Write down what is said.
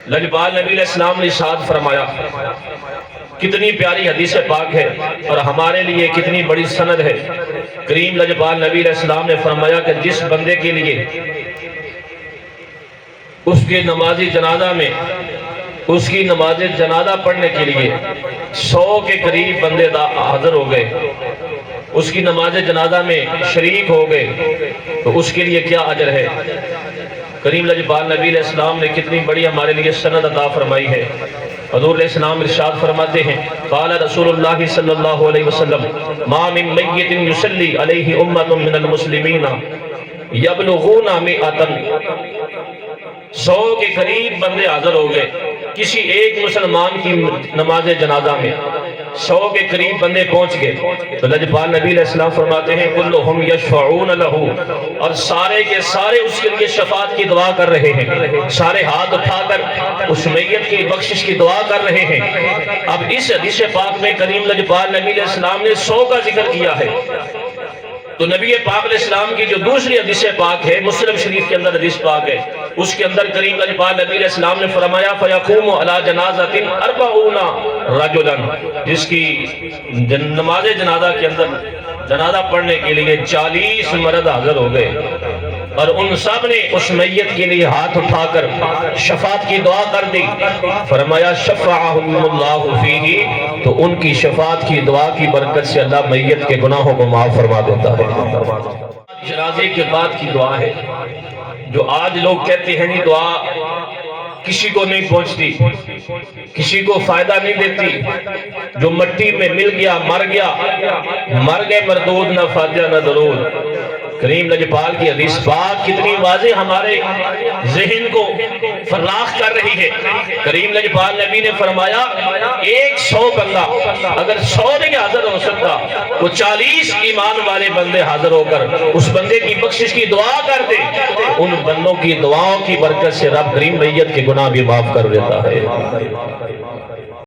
لجپال نبی علیہ السلام نے ارشاد فرمایا، کتنی پیاری حدیث پاک ہے اور ہمارے لیے کتنی بڑی سند ہے۔ کریم لجپال نبی علیہ السلام نے فرمایا کہ جس بندے کے لیے اس کے نماز جنازہ میں اس کی نماز جنازہ پڑھنے کے لیے 100 کے قریب بندے حاضر ہو گئے، اس کی نماز جنازہ میں شریک ہو گئے، تو اس کے لیے کیا اجر ہے۔ کریم لجپال نبی علیہ السلام نے کتنی بڑی ہمارے لیے سند عطا فرمائی ہے۔ حضور علیہ السلام ارشاد فرماتے ہیں، قال رسول اللہ صلی اللہ علیہ وسلم، ما من میت یصلی علیہ امت من المسلمین یبلغون 100 کے قریب بندے حاضر ہو گئے کسی ایک مسلمان کی نماز جنازہ میں، 100 کے قریب بندے پہنچ گئے تو لجپال نبی علیہ السلام فرماتے ہیں کلہم یشفعون لہو، اور سارے کے سارے اس کے لیے شفاعت کی دعا کر رہے ہیں، سارے ہاتھ اٹھا کر اس میت کی بخشش کی دعا کر رہے ہیں۔ اب اس حدیث پاک میں کریم لجپال نبی علیہ السلام نے 100 کا ذکر کیا ہے، تو نبی پاک علیہ السلام کی جو دوسری حدیث پاک ہے، مسلم شریف کے اندر حدیث پاک ہے، اس کے اندر کریم لجپال نبی علیہ السلام نے فرمایا فَيَقُومُ عَلَى جَنَازَةٍ 40 رَجُلًا، جس کی نماز جنازہ کے اندر جنازہ پڑھنے کے لیے 40 مرد حاضر ہو گئے، اور ان سب نے اس میت کے لیے ہاتھ اٹھا کر شفاعت کی دعا کر دی۔ فرمایا شفعہم اللہ فیہ، تو ان کی شفاعت کی دعا کی برکت سے اللہ میت کے گناہوں کو معاف فرما دیتا ہے۔ جنازے کے بعد کی دعا ہے جو آج لوگ کہتے ہیں یہ دعا کسی کو نہیں پہنچتی، کسی کو فائدہ نہیں دیتی، جو مٹی میں مل گیا مر گیا، مر گئے مردود، نہ فاتحہ نہ درود۔ کریم لجپال کی حدیث پاک کتنی واضح ہمارے ذہن کو فراخ کر رہی ہے۔ کریم لجپال نبی نے فرمایا 100 بندہ اگر 100 نہیں حاضر ہو سکتا، وہ 40 ایمان والے بندے حاضر ہو کر اس بندے کی بخشش کی دعا کر دے، ان بندوں کی دعاؤں کی برکت سے رب کریم میت کے گناہ بھی معاف کر دیتا ہے۔